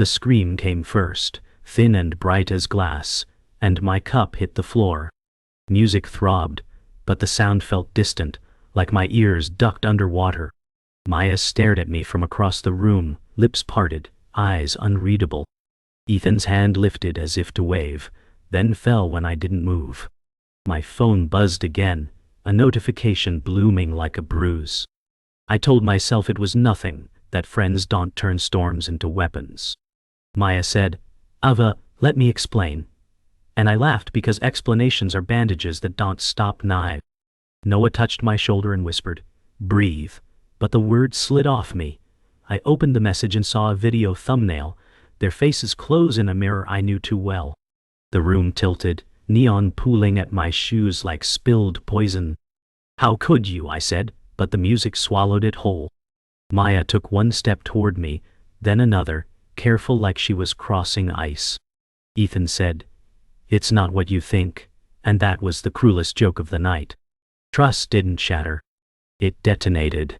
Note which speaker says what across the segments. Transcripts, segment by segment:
Speaker 1: The scream came first, thin and bright as glass, and my cup hit the floor. Music throbbed, but the sound felt distant, like my ears ducked underwater. Maya stared at me from across the room, lips parted, eyes unreadable. Ethan's hand lifted as if to wave, then fell when I didn't move. My phone buzzed again, a notification blooming like a bruise. I told myself it was nothing, that friends don't turn storms into weapons. Maya said, "Ava, let me explain." And I laughed because explanations are bandages that don't stop knives. Noah touched my shoulder and whispered, "Breathe," but the words slid off me. I opened the message and saw a video thumbnail, their faces close in a mirror I knew too well. The room tilted, neon pooling at my shoes like spilled poison. "How could you?" I said, but the music swallowed it whole. Maya took one step toward me, then another, careful like she was crossing ice. Ethan said, "It's not what you think," and that was the cruelest joke of the night. Trust didn't shatter. It detonated.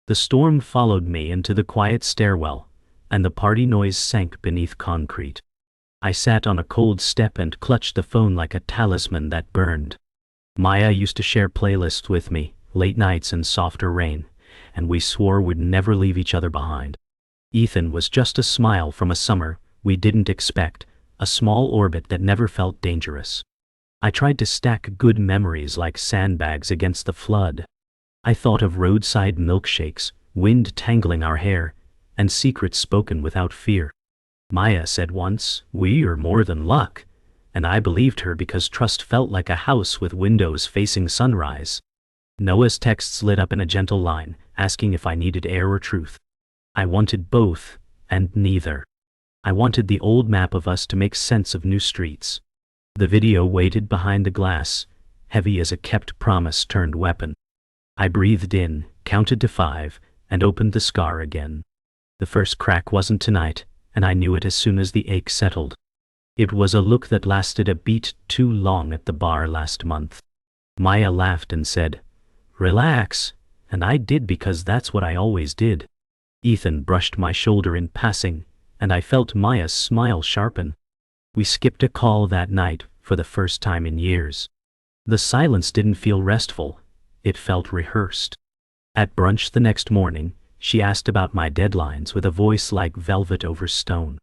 Speaker 1: The storm followed me into the quiet stairwell, and the party noise sank beneath concrete. I sat on a cold step and clutched the phone like a talisman that burned. Maya used to share playlists with me, late nights and softer rain, and we swore we'd never leave each other behind. Ethan was just a smile from a summer we didn't expect, a small orbit that never felt dangerous. I tried to stack good memories like sandbags against the flood. I thought of roadside milkshakes, wind tangling our hair, and secrets spoken without fear. Maya said once, "We are more than luck," and I believed her because trust felt like a house with windows facing sunrise. Noah's texts lit up in a gentle line, asking if I needed air or truth. I wanted both, and neither. I wanted the old map of us to make sense of new streets. The video waited behind the glass, heavy as a kept promise turned weapon. I breathed in, counted to 5, and opened the scar again. The first crack wasn't tonight, and I knew it as soon as the ache settled. It was a look that lasted a beat too long at the bar last month. Maya laughed and said, "Relax," and I did because that's what I always did. Ethan brushed my shoulder in passing, and I felt Maya's smile sharpen. We skipped a call that night for the first time in years. The silence didn't feel restful, it felt rehearsed. At brunch the next morning, she asked about my deadlines with a voice like velvet over stone.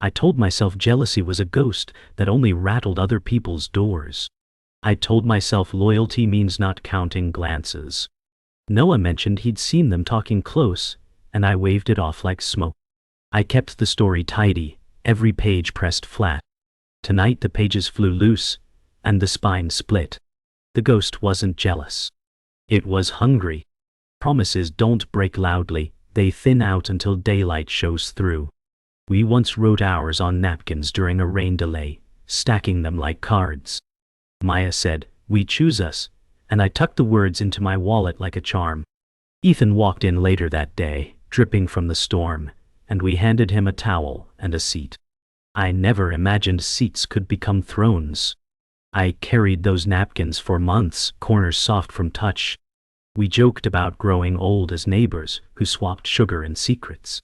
Speaker 1: I told myself jealousy was a ghost that only rattled other people's doors. I told myself loyalty means not counting glances. Noah mentioned he'd seen them talking close, and I waved it off like smoke. I kept the story tidy, every page pressed flat. Tonight the pages flew loose, and the spine split. The ghost wasn't jealous. It was hungry. Promises don't break loudly, they thin out until daylight shows through. We once wrote hours on napkins during a rain delay, stacking them like cards. Maya said, "We choose us," and I tucked the words into my wallet like a charm. Ethan walked in later that day, dripping from the storm, and we handed him a towel and a seat. I never imagined seats could become thrones. I carried those napkins for months, corners soft from touch. We joked about growing old as neighbors who swapped sugar and secrets.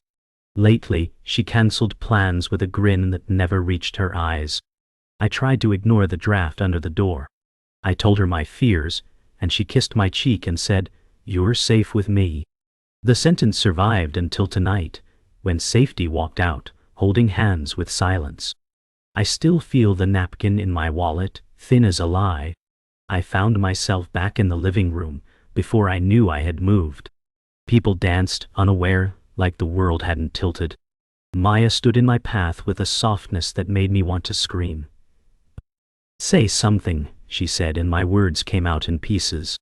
Speaker 1: Lately, she canceled plans with a grin that never reached her eyes. I tried to ignore the draft under the door. I told her my fears, and she kissed my cheek and said, "You're safe with me." The sentence survived until tonight, when safety walked out, holding hands with silence. I still feel the napkin in my wallet, thin as a lie. I found myself back in the living room before I knew I had moved. People danced, unaware, like the world hadn't tilted. Maya stood in my path with a softness that made me want to scream. "Say something," she said, and my words came out in pieces.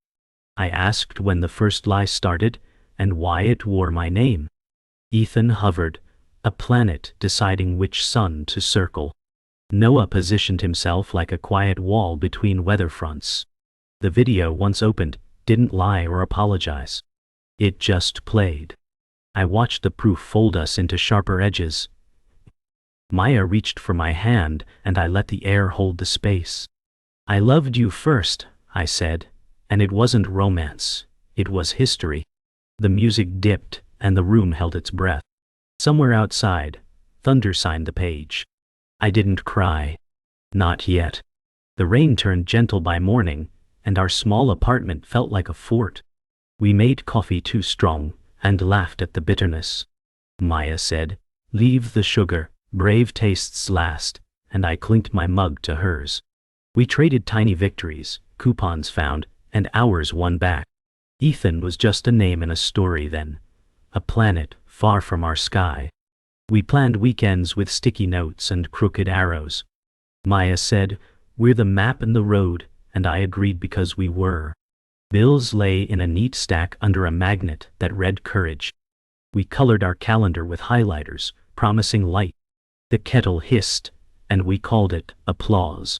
Speaker 1: I asked when the first lie started and why it wore my name. Ethan hovered, a planet deciding which sun to circle. Noah positioned himself like a quiet wall between weather fronts. The video, once opened, didn't lie or apologize. It just played. I watched the proof fold us into sharper edges. Maya reached for my hand, and I let the air hold the space. "I loved you first," I said, and it wasn't romance, it was history. The music dipped, and the room held its breath. Somewhere outside, thunder signed the page. I didn't cry. Not yet. The rain turned gentle by morning, and our small apartment felt like a fort. We made coffee too strong, and laughed at the bitterness. Maya said, "Leave the sugar, brave tastes last," and I clinked my mug to hers. We traded tiny victories, coupons found, and hours won back. Ethan was just a name in a story then. A planet far from our sky. We planned weekends with sticky notes and crooked arrows. Maya said, "We're the map and the road," and I agreed because we were. Bills lay in a neat stack under a magnet that read courage. We colored our calendar with highlighters, promising light. The kettle hissed, and we called it applause.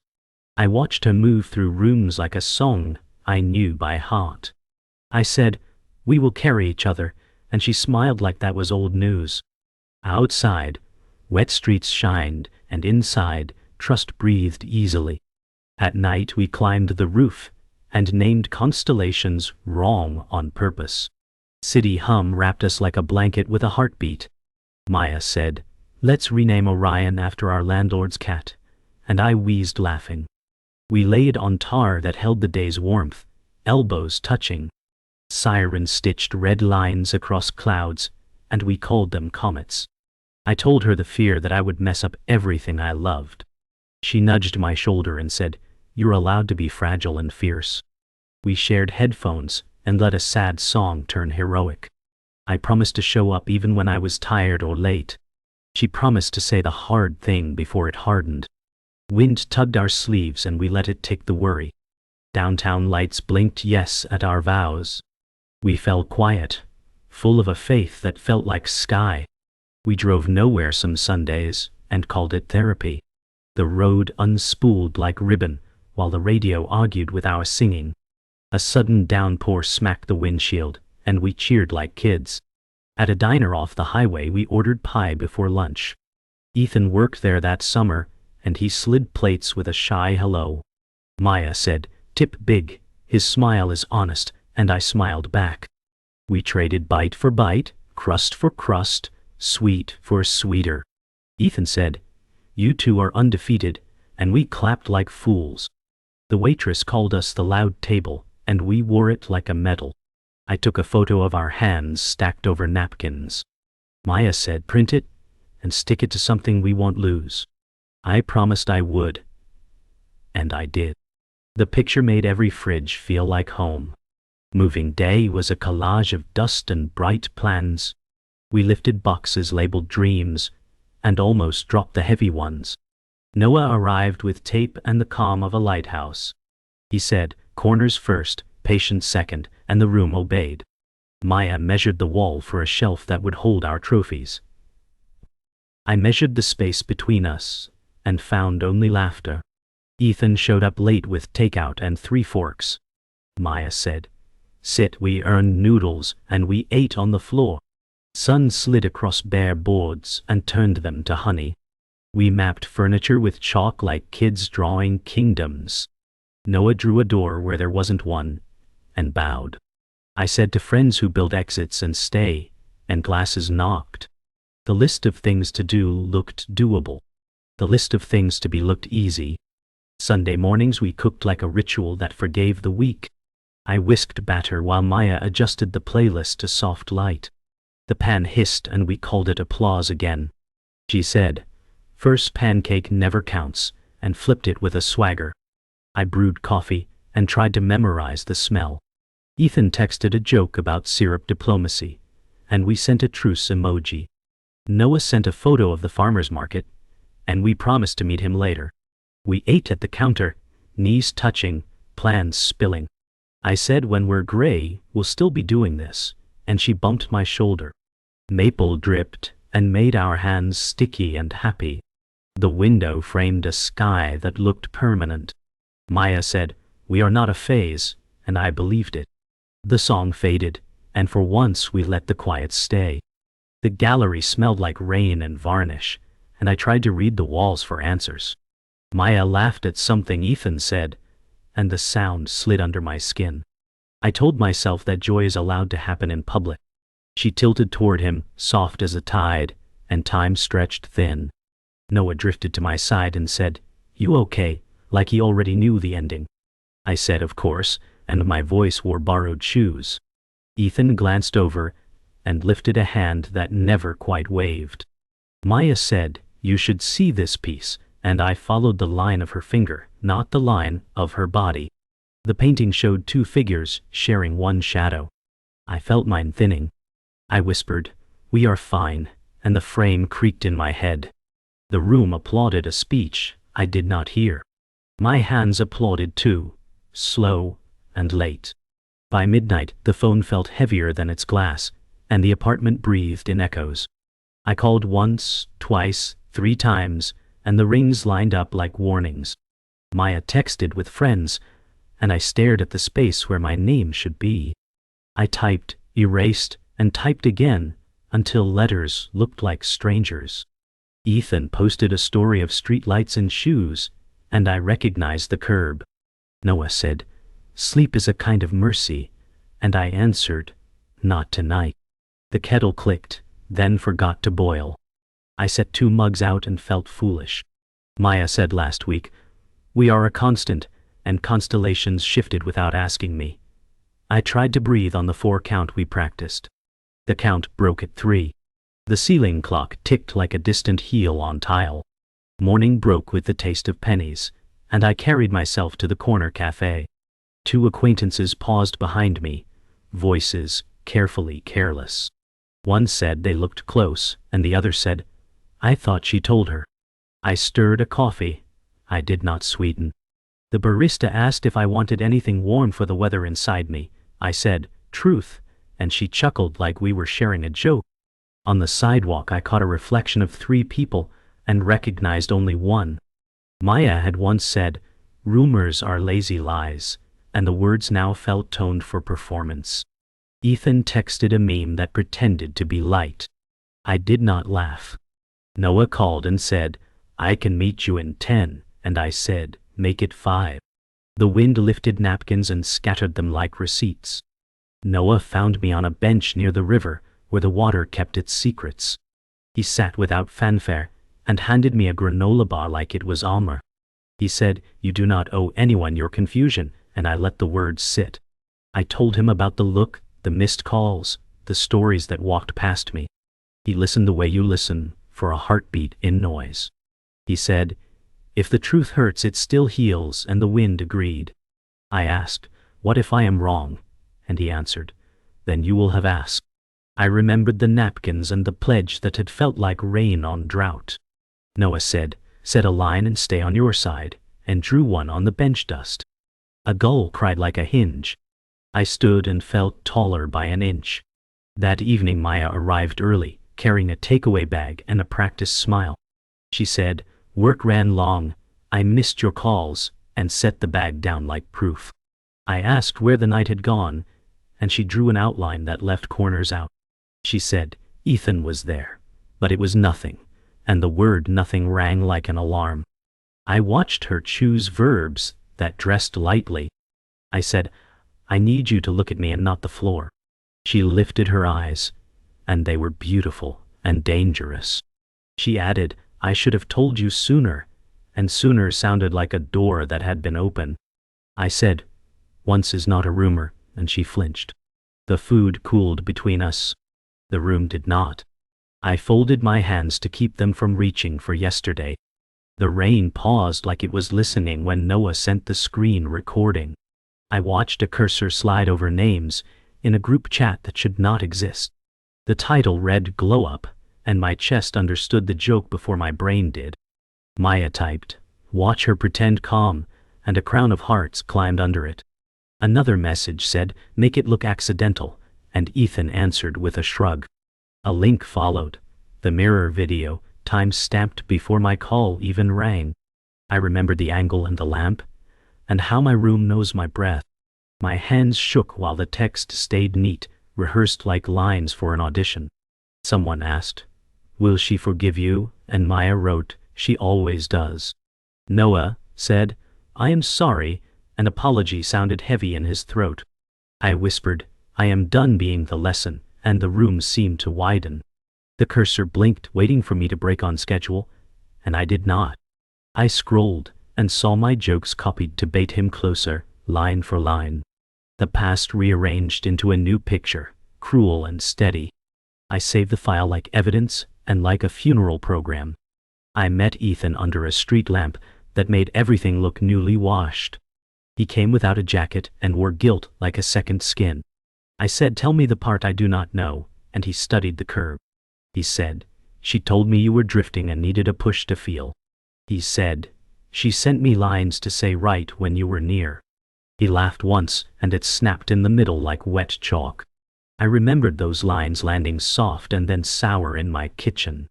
Speaker 1: I watched her move through rooms like a song I knew by heart. I said, "We will carry each other," and she smiled like that was old news. Outside, wet streets shined, and inside, trust breathed easily. At night we climbed the roof and named constellations wrong on purpose. City hum wrapped us like a blanket with a heartbeat. Maya said, "Let's rename Orion after our landlord's cat," and I wheezed laughing. We laid on tar that held the day's warmth, elbows touching. Sirens stitched red lines across clouds, and we called them comets. I told her the fear that I would mess up everything I loved. She nudged my shoulder and said, "You're allowed to be fragile and fierce." We shared headphones and let a sad song turn heroic. I promised to show up even when I was tired or late. She promised to say the hard thing before it hardened. Wind tugged our sleeves and we let it take the worry. Downtown lights blinked yes at our vows. We fell quiet, full of a faith that felt like sky. We drove nowhere some Sundays and called it therapy. The road unspooled like ribbon while the radio argued with our singing. A sudden downpour smacked the windshield, and we cheered like kids. At a diner off the highway we ordered pie before lunch. Ethan worked there that summer, and he slid plates with a shy hello. Maya said, "Tip big." His smile is honest, and I smiled back. We traded bite for bite, crust for crust, sweet for sweeter. Ethan said, "You two are undefeated," and we clapped like fools. The waitress called us the loud table, and we wore it like a medal. I took a photo of our hands stacked over napkins. Maya said, "Print it and stick it to something we won't lose." I promised I would, and I did. The picture made every fridge feel like home. Moving day was a collage of dust and bright plans. We lifted boxes labeled dreams and almost dropped the heavy ones. Noah arrived with tape and the calm of a lighthouse. He said, "Corners first, patience second," and the room obeyed. Maya measured the wall for a shelf that would hold our trophies. I measured the space between us and found only laughter. Ethan showed up late with takeout and 3 forks. Maya said, "Sit." We earned noodles and we ate on the floor. Sun slid across bare boards and turned them to honey. We mapped furniture with chalk like kids drawing kingdoms. Noah drew a door where there wasn't one, and bowed. I said to friends who build exits and stay, and glasses knocked. The list of things to do looked doable. The list of things to be looked easy. Sunday mornings we cooked like a ritual that forgave the week. I whisked batter while Maya adjusted the playlist to soft light. The pan hissed and we called it applause again. She said, "First pancake never counts," and flipped it with a swagger. I brewed coffee and tried to memorize the smell. Ethan texted a joke about syrup diplomacy, and we sent a truce emoji. Noah sent a photo of the farmer's market, and we promised to meet him later. We ate at the counter, knees touching, plans spilling. I said, "When we're gray, we'll still be doing this," and she bumped my shoulder. Maple dripped and made our hands sticky and happy. The window framed a sky that looked permanent. Maya said, "We are not a phase," and I believed it. The song faded, and for once we let the quiet stay. The gallery smelled like rain and varnish, and I tried to read the walls for answers. Maya laughed at something Ethan said, and the sound slid under my skin. I told myself that joy is allowed to happen in public. She tilted toward him, soft as a tide, and time stretched thin. Noah drifted to my side and said, "You okay?" like he already knew the ending. I said, "Of course," and my voice wore borrowed shoes. Ethan glanced over and lifted a hand that never quite waved. Maya said, "You should see this piece," and I followed the line of her finger, not the line of her body. The painting showed two figures sharing one shadow. I felt mine thinning. I whispered, "We are fine," and the frame creaked in my head. The room applauded a speech I did not hear. My hands applauded too, slow and late. By midnight, the phone felt heavier than its glass, and the apartment breathed in echoes. I called once, twice, 3 times, and the rings lined up like warnings. Maya texted with friends, and I stared at the space where my name should be. I typed, erased, and typed again, until letters looked like strangers. Ethan posted a story of streetlights and shoes, and I recognized the curb. Noah said, "Sleep is a kind of mercy," and I answered, "Not tonight." The kettle clicked, then forgot to boil. I set 2 mugs out and felt foolish. Maya said last week, "We are a constant," and constellations shifted without asking me. I tried to breathe on the 4 count we practiced. The count broke at 3. The ceiling clock ticked like a distant heel on tile. Morning broke with the taste of pennies, and I carried myself to the corner cafe. 2 acquaintances paused behind me, voices carefully careless. One said they looked close, and the other said, "I thought she told her." I stirred a coffee. I did not sweeten. The barista asked if I wanted anything warm for the weather inside me. I said, "Truth," and she chuckled like we were sharing a joke. On the sidewalk I caught a reflection of 3 people and recognized only one. Maya had once said, "Rumors are lazy lies," and the words now felt toned for performance. Ethan texted a meme that pretended to be light. I did not laugh. Noah called and said, "I can meet you in 10, and I said, "Make it 5. The wind lifted napkins and scattered them like receipts. Noah found me on a bench near the river where the water kept its secrets. He sat without fanfare and handed me a granola bar like it was armor. He said, "You do not owe anyone your confusion," and I let the words sit. I told him about the look, the missed calls, the stories that walked past me. He listened the way you listen for a heartbeat in noise. He said, "If the truth hurts, it still heals," and the wind agreed. I asked, "What if I am wrong?" And he answered, "Then you will have asked." I remembered the napkins and the pledge that had felt like rain on drought. Noah said, "Set a line and stay on your side," and drew one on the bench dust. A gull cried like a hinge. I stood and felt taller by an inch. That evening Maya arrived early, carrying a takeaway bag and a practiced smile. She said, "Work ran long, I missed your calls," and set the bag down like proof. I asked where the night had gone, and she drew an outline that left corners out. She said, "Ethan was there," but it was nothing, and the word nothing rang like an alarm. I watched her choose verbs that dressed lightly. I said, "I need you to look at me and not the floor." She lifted her eyes, and they were beautiful and dangerous. She added, "I should have told you sooner," and sooner sounded like a door that had been open. I said, "Once is not a rumor," and she flinched. The food cooled between us. The room did not. I folded my hands to keep them from reaching for yesterday. The rain paused like it was listening when Noah sent the screen recording. I watched a cursor slide over names in a group chat that should not exist. The title read "Glow Up," and my chest understood the joke before my brain did. Maya typed, "Watch her pretend calm," and a crown of hearts climbed under it. Another message said, "Make it look accidental," and Ethan answered with a shrug. A link followed. The mirror video, time stamped before my call even rang. I remembered the angle and the lamp, and how my room knows my breath. My hands shook while the text stayed neat, rehearsed like lines for an audition. Someone asked, "Will she forgive you?" And Maya wrote, "She always does." Noah said, "I am sorry," an apology sounded heavy in his throat. I whispered, "I am done being the lesson," and the room seemed to widen. The cursor blinked, waiting for me to break on schedule, and I did not. I scrolled and saw my jokes copied to bait him closer, line for line. The past rearranged into a new picture, cruel and steady. I saved the file like evidence and like a funeral program. I met Ethan under a street lamp that made everything look newly washed. He came without a jacket and wore guilt like a second skin. I said, "Tell me the part I do not know," and he studied the curve. He said, "She told me you were drifting and needed a push to feel." He said, "She sent me lines to say right when you were near." He laughed once, and it snapped in the middle like wet chalk. I remembered those lines landing soft and then sour in my kitchen.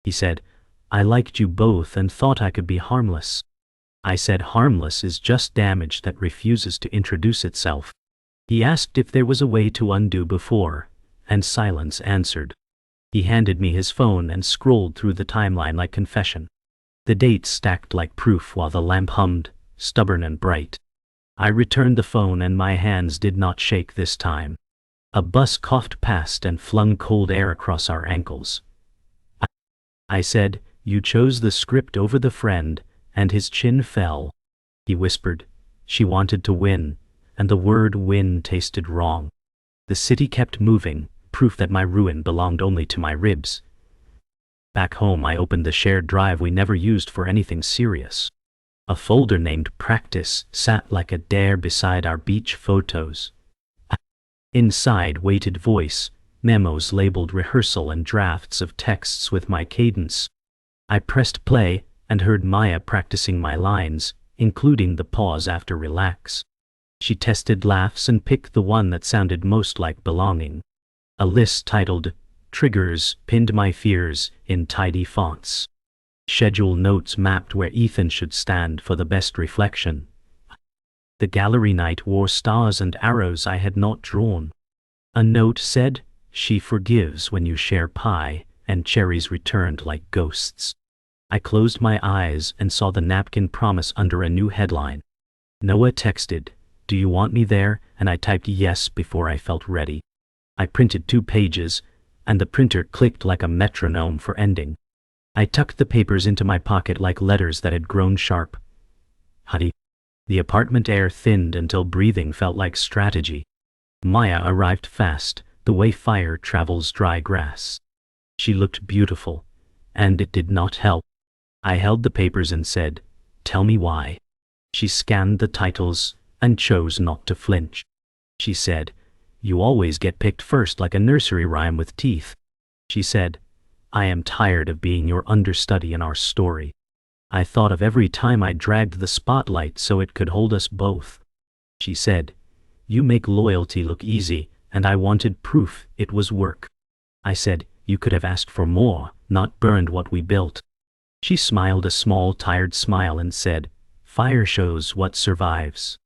Speaker 1: He said, "I liked you both and thought I could be harmless." I said, "Harmless is just damage that refuses to introduce itself." He asked if there was a way to undo before, and silence answered. He handed me his phone and scrolled through the timeline like confession. The dates stacked like proof while the lamp hummed, stubborn and bright. I returned the phone and my hands did not shake this time. A bus coughed past and flung cold air across our ankles. I said, "You chose the script over the friend," and his chin fell. He whispered, "She wanted to win," and the word win tasted wrong. The city kept moving, proof that my ruin belonged only to my ribs. Back home I opened the shared drive we never used for anything serious. A folder named Practice sat like a dare beside our beach photos. Inside waited voice, memos labeled rehearsal and drafts of texts with my cadence. I pressed play and heard Maya practicing my lines, including the pause after relax. She tested laughs and picked the one that sounded most like belonging. A list titled Triggers pinned my fears in tidy fonts. Schedule notes mapped where Ethan should stand for the best reflection. The gallery night wore stars and arrows I had not drawn. A note said, "She forgives when you share pie," and cherries returned like ghosts. I closed my eyes and saw the napkin promise under a new headline. Noah texted, "Do you want me there?" and I typed yes before I felt ready. I printed 2 pages, and the printer clicked like a metronome for ending. I tucked the papers into my pocket like letters that had grown sharp. Honey. The apartment air thinned until breathing felt like strategy. Maya arrived fast, the way fire travels dry grass. She looked beautiful, and it did not help. I held the papers and said, "Tell me why." She scanned the titles and chose not to flinch. She said, "You always get picked first like a nursery rhyme with teeth." She said, "I am tired of being your understudy in our story." I thought of every time I dragged the spotlight so it could hold us both. She said, "You make loyalty look easy, and I wanted proof it was work." I said, "You could have asked for more, not burned what we built." She smiled a small, tired smile and said, "Fire shows what survives."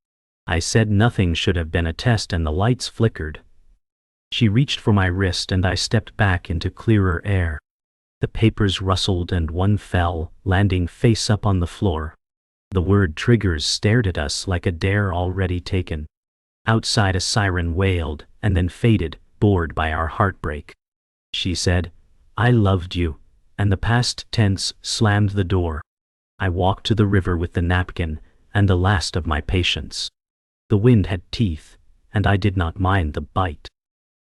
Speaker 1: I said nothing should have been a test and the lights flickered. She reached for my wrist and I stepped back into clearer air. The papers rustled and one fell, landing face up on the floor. The word triggers stared at us like a dare already taken. Outside a siren wailed and then faded, bored by our heartbreak. She said, "I loved you," and the past tense slammed the door. I walked to the river with the napkin and the last of my patience. The wind had teeth, and I did not mind the bite.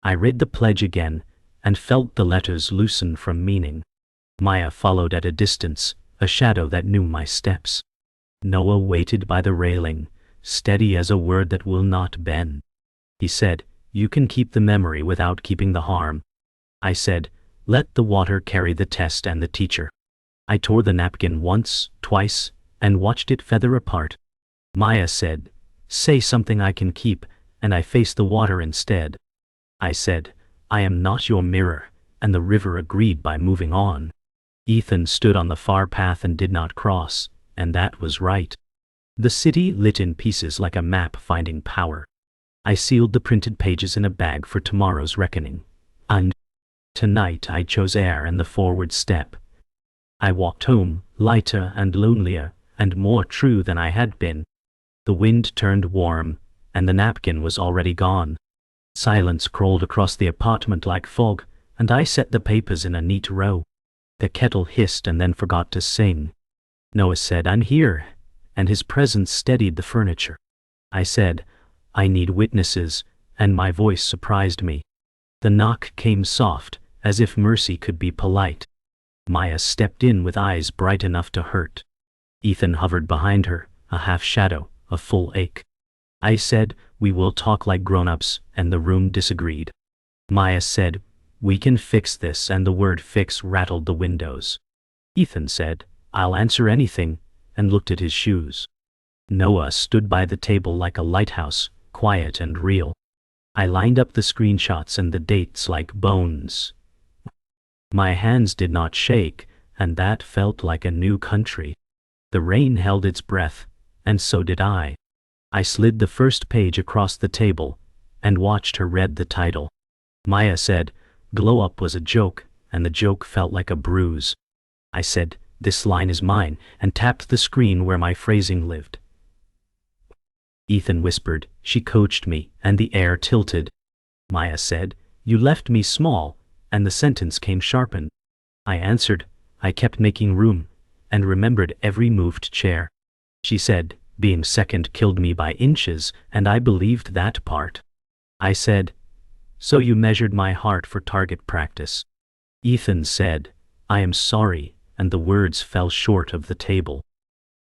Speaker 1: I read the pledge again and felt the letters loosen from meaning. Maya followed at a distance, a shadow that knew my steps. Noah waited by the railing, steady as a word that will not bend. He said, "You can keep the memory without keeping the harm." I said, "Let the water carry the test and the teacher." I tore the napkin once, twice, and watched it feather apart. Maya said, "Say something I can keep," and I faced the water instead. I said, "I am not your mirror," and the river agreed by moving on. Ethan stood on the far path and did not cross, and that was right. The city lit in pieces like a map finding power. I sealed the printed pages in a bag for tomorrow's reckoning. And tonight I chose air and the forward step. I walked home, lighter and lonelier, and more true than I had been. The wind turned warm, and the napkin was already gone. Silence crawled across the apartment like fog, and I set the papers in a neat row. The kettle hissed and then forgot to sing. Noah said, "I'm here," and his presence steadied the furniture. I said, "I need witnesses," and my voice surprised me. The knock came soft, as if mercy could be polite. Maya stepped in with eyes bright enough to hurt. Ethan hovered behind her, a half shadow, a full ache. I said, "We will talk like grown-ups," and the room disagreed. Maya said, "We can fix this," and the word fix rattled the windows. Ethan said, "I'll answer anything," and looked at his shoes. Noah stood by the table like a lighthouse, quiet and real. I lined up the screenshots and the dates like bones. My hands did not shake, and that felt like a new country. The rain held its breath, and so did I. I slid the first page across the table and watched her read the title. Maya said, "Glow Up" was a joke, and the joke felt like a bruise. I said, "This line is mine," and tapped the screen where my phrasing lived. Ethan whispered, "She coached me," and the air tilted. Maya said, "You left me small," and the sentence came sharpened. I answered, "I kept making room," and remembered every moved chair. She said, "Being second killed me by inches," and I believed that part. I said, "So you measured my heart for target practice." Ethan said, "I am sorry," and the words fell short of the table.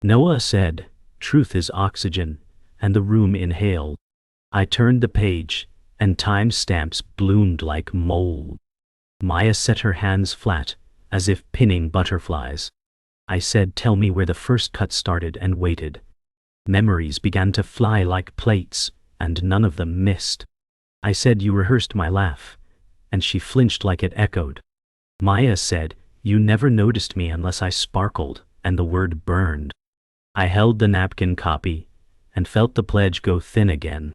Speaker 1: Noah said, "Truth is oxygen," and the room inhaled. I turned the page, and timestamps bloomed like mold. Maya set her hands flat, as if pinning butterflies. I said, "Tell me where the first cut started," and waited. Memories began to fly like plates, and none of them missed. I said, "You rehearsed my laugh," and she flinched like it echoed. Maya said, "You never noticed me unless I sparkled," and the word burned. I held the napkin copy, and felt the pledge go thin again.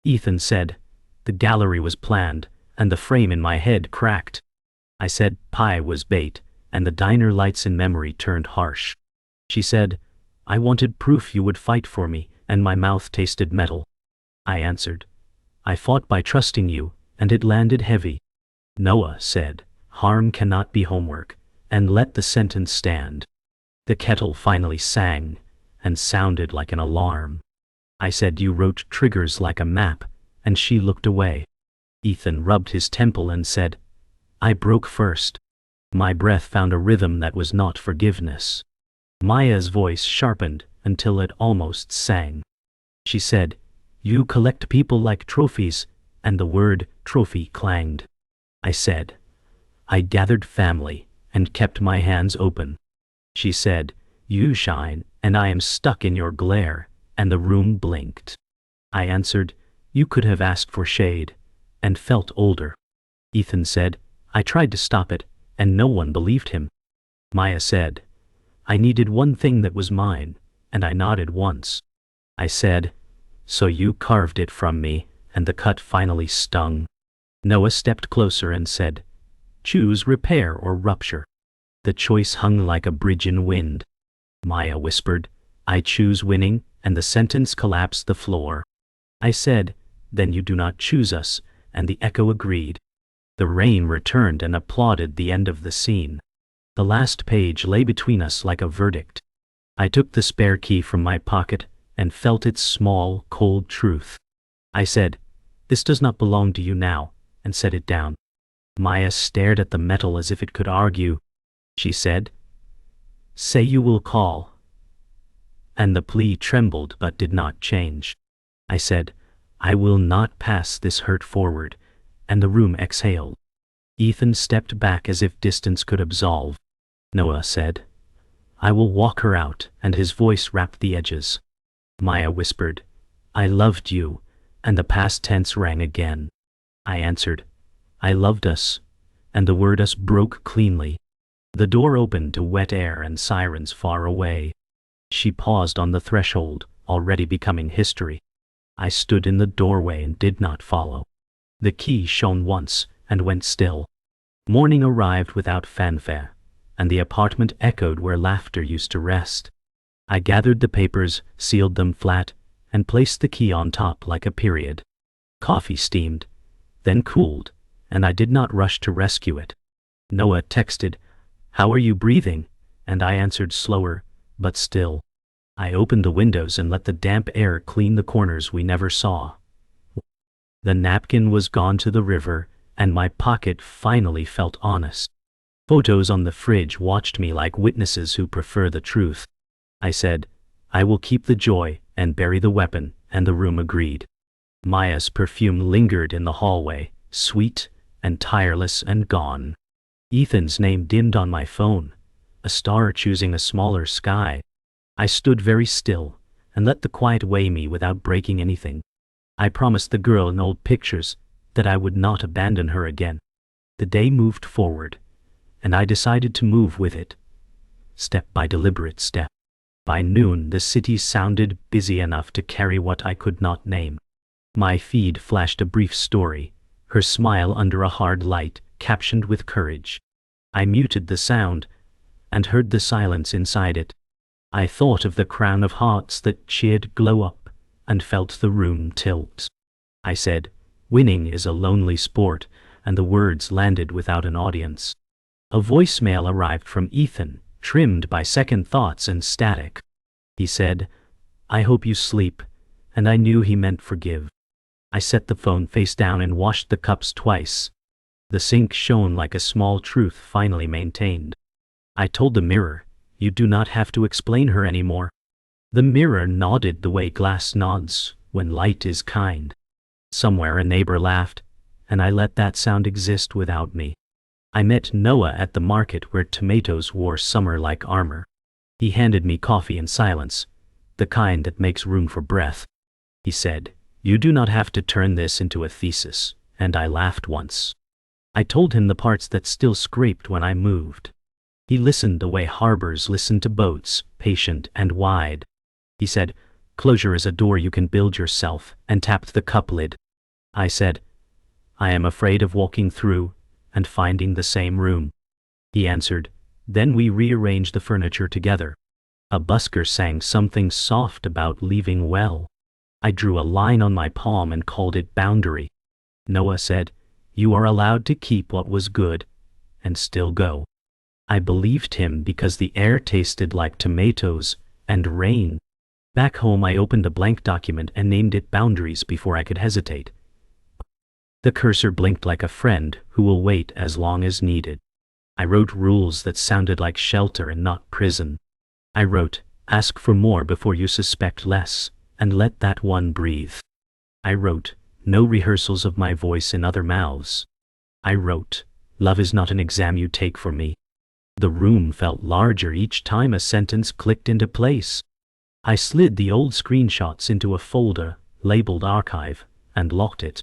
Speaker 1: Ethan said, "The gallery was planned," and the frame in my head cracked. I said, "Pie was bait," and the diner lights in memory turned harsh. She said, "I wanted proof you would fight for me," and my mouth tasted metal. I answered, "I fought by trusting you," and it landed heavy. Noah said, "Harm cannot be homework," and let the sentence stand. The kettle finally sang, and sounded like an alarm. I said, "You wrote triggers like a map," and she looked away. Ethan rubbed his temple and said, "I broke first." My breath found a rhythm that was not forgiveness. Maya's voice sharpened until it almost sang. She said, "You collect people like trophies," and the word trophy clanged. I said, "I gathered family and kept my hands open." She said, "You shine, and I am stuck in your glare," and the room blinked. I answered, "You could have asked for shade," and felt older. Ethan said, "I tried to stop it, and no one believed him." Maya said, "I needed one thing that was mine," and I nodded once. I said, "So you carved it from me," and the cut finally stung. Noah stepped closer and said, "Choose repair or rupture." The choice hung like a bridge in wind. Maya whispered, "I choose winning," and the sentence collapsed the floor. I said, "Then you do not choose us," and the echo agreed. The rain returned and applauded the end of the scene. The last page lay between us like a verdict. I took the spare key from my pocket and felt its small, cold truth. I said, "This does not belong to you now," and set it down. Maya stared at the metal as if it could argue. She said, "Say you will call." And the plea trembled but did not change. I said, "I will not pass this hurt forward," and the room exhaled. Ethan stepped back as if distance could absolve. Noah said, "I will walk her out," and his voice rapped the edges. Maya whispered, "I loved you," and the past tense rang again. I answered, "I loved us," and the word us broke cleanly. The door opened to wet air and sirens far away. She paused on the threshold, already becoming history. I stood in the doorway and did not follow. The key shone once and went still. Morning arrived without fanfare, and the apartment echoed where laughter used to rest. I gathered the papers, sealed them flat, and placed the key on top like a period. Coffee steamed, then cooled, and I did not rush to rescue it. Noah texted, "How are you breathing?" and I answered slower, but still. I opened the windows and let the damp air clean the corners we never saw. The napkin was gone to the river, and my pocket finally felt honest. Photos on the fridge watched me like witnesses who prefer the truth. I said, "I will keep the joy and bury the weapon," and the room agreed. Maya's perfume lingered in the hallway, sweet and tireless and gone. Ethan's name dimmed on my phone, a star choosing a smaller sky. I stood very still and let the quiet weigh me without breaking anything. I promised the girl in old pictures that I would not abandon her again. The day moved forward, and I decided to move with it, step by deliberate step. By noon, the city sounded busy enough to carry what I could not name. My feed flashed a brief story, her smile under a hard light, captioned with courage. I muted the sound and heard the silence inside it. I thought of the crown of hearts that cheered glow up and felt the room tilt. I said, "Winning is a lonely sport," and the words landed without an audience. A voicemail arrived from Ethan, trimmed by second thoughts and static. He said, "I hope you sleep," and I knew he meant forgive. I set the phone face down and washed the cups twice. The sink shone like a small truth finally maintained. I told the mirror, "You do not have to explain her anymore." The mirror nodded the way glass nods when light is kind. Somewhere a neighbor laughed, and I let that sound exist without me. I met Noah at the market where tomatoes wore summer-like armor. He handed me coffee in silence, the kind that makes room for breath. He said, "You do not have to turn this into a thesis," and I laughed once. I told him the parts that still scraped when I moved. He listened the way harbors listen to boats, patient and wide. He said, "Closure is a door you can build yourself," and tapped the cup lid. I said, "I am afraid of walking through and finding the same room." He answered, "Then we rearrange the furniture together." A busker sang something soft about leaving well. I drew a line on my palm and called it boundary. Noah said, "You are allowed to keep what was good and still go." I believed him because the air tasted like tomatoes and rain. Back home, I opened a blank document and named it Boundaries before I could hesitate. The cursor blinked like a friend who will wait as long as needed. I wrote rules that sounded like shelter and not prison. I wrote, "Ask for more before you suspect less, and let that one breathe." I wrote, "No rehearsals of my voice in other mouths." I wrote, "Love is not an exam you take for me." The room felt larger each time a sentence clicked into place. I slid the old screenshots into a folder labeled Archive and locked it.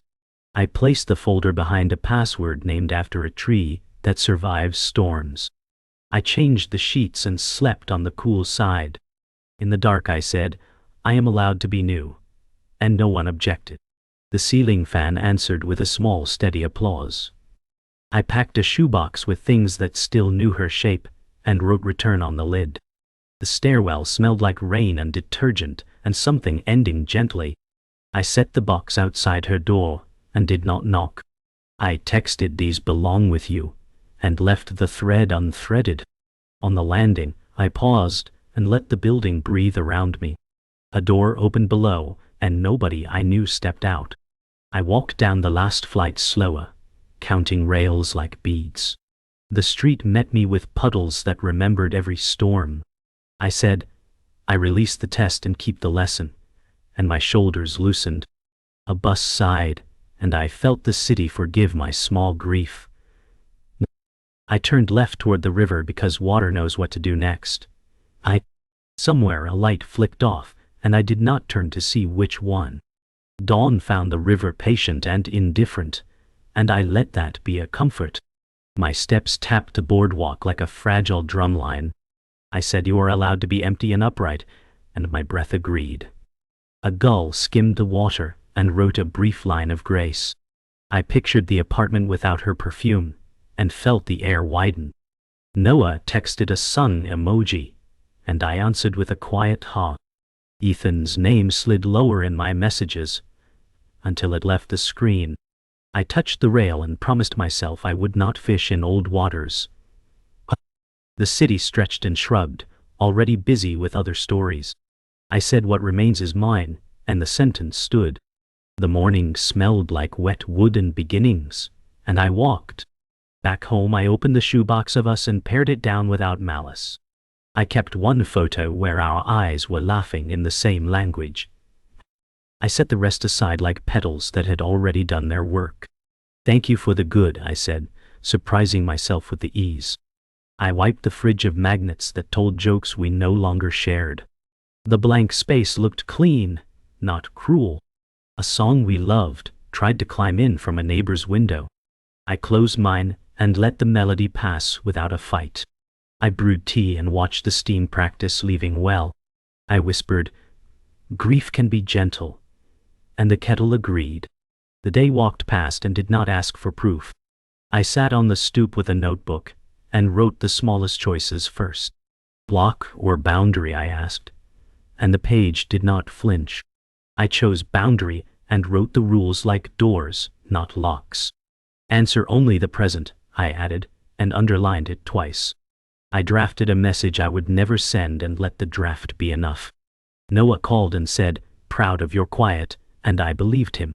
Speaker 1: I placed the folder behind a password named after a tree that survives storms. I changed the sheets and slept on the cool side. In the dark I said, "I am allowed to be new," and no one objected. The ceiling fan answered with a small steady applause. I packed a shoebox with things that still knew her shape and wrote return on the lid. The stairwell smelled like rain and detergent and something ending gently. I set the box outside her door and did not knock. I texted, "These belong with you," and left the thread unthreaded. On the landing, I paused and let the building breathe around me. A door opened below, and nobody I knew stepped out. I walked down the last flight slower, counting rails like beads. The street met me with puddles that remembered every storm. I said, "I release the test and keep the lesson," and my shoulders loosened. A bus sighed, and I felt the city forgive my small grief. I turned left toward the river because water knows what to do next. Somewhere a light flicked off, and I did not turn to see which one. Dawn found the river patient and indifferent, and I let that be a comfort. My steps tapped the boardwalk like a fragile drumline. I said, "You are allowed to be empty and upright," and my breath agreed. A gull skimmed the water and wrote a brief line of grace. I pictured the apartment without her perfume and felt the air widen. Noah texted a sun emoji, and I answered with a quiet ha. Ethan's name slid lower in my messages until it left the screen. I touched the rail and promised myself I would not fish in old waters. The city stretched and shrugged, already busy with other stories. I said what remains is mine, and the sentence stood. The morning smelled like wet wood and beginnings, and I walked. Back home I opened the shoebox of us and pared it down without malice. I kept one photo where our eyes were laughing in the same language. I set the rest aside like petals that had already done their work. Thank you for the good, I said, surprising myself with the ease. I wiped the fridge of magnets that told jokes we no longer shared. The blank space looked clean, not cruel. A song we loved tried to climb in from a neighbor's window. I closed mine and let the melody pass without a fight. I brewed tea and watched the steam practice leaving well. I whispered, "Grief can be gentle," and the kettle agreed. The day walked past and did not ask for proof. I sat on the stoop with a notebook and wrote the smallest choices first. Block or boundary, I asked, and the page did not flinch. I chose boundary and wrote the rules like doors, not locks. Answer only the present, I added, and underlined it twice. I drafted a message I would never send and let the draft be enough. Noah called and said, "Proud of your quiet," and I believed him.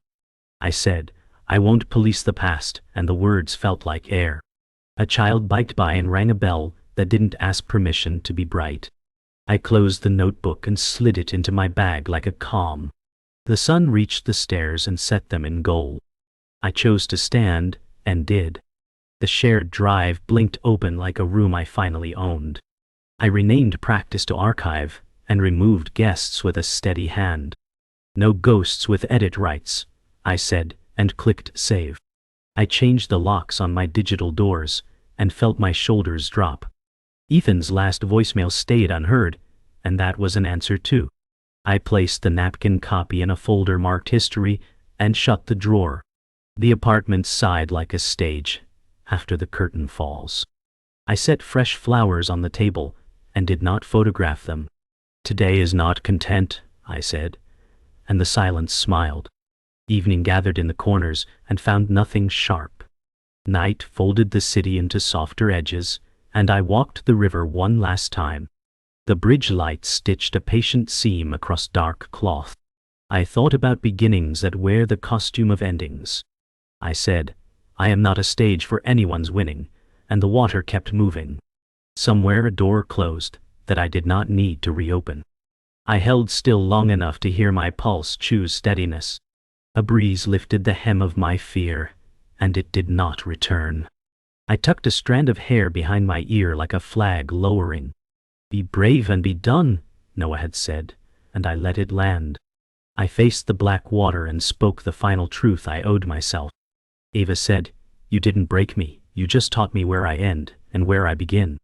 Speaker 1: I said, "I won't police the past," and the words felt like air. A child biked by and rang a bell that didn't ask permission to be bright. I closed the notebook and slid it into my bag like a calm. The sun reached the stairs and set them in gold. I chose to stand, and did. The shared drive blinked open like a room I finally owned. I renamed practice to archive, and removed guests with a steady hand. No ghosts with edit rights, I said, and clicked save. I changed the locks on my digital doors, and felt my shoulders drop. Ethan's last voicemail stayed unheard, and that was an answer too. I placed the napkin copy in a folder marked history, and shut the drawer. The apartment sighed like a stage after the curtain falls. I set fresh flowers on the table, and did not photograph them. Today is not content, I said, and the silence smiled. Evening gathered in the corners and found nothing sharp. Night folded the city into softer edges, and I walked the river one last time. The bridge light stitched a patient seam across dark cloth. I thought about beginnings that wear the costume of endings. I said, "I am not a stage for anyone's winning," and the water kept moving. Somewhere a door closed that I did not need to reopen. I held still long enough to hear my pulse choose steadiness. A breeze lifted the hem of my fear, and it did not return. I tucked a strand of hair behind my ear like a flag lowering. "Be brave and be done," Noah had said, and I let it land. I faced the black water and spoke the final truth I owed myself. Ava said, "You didn't break me, you just taught me where I end and where I begin."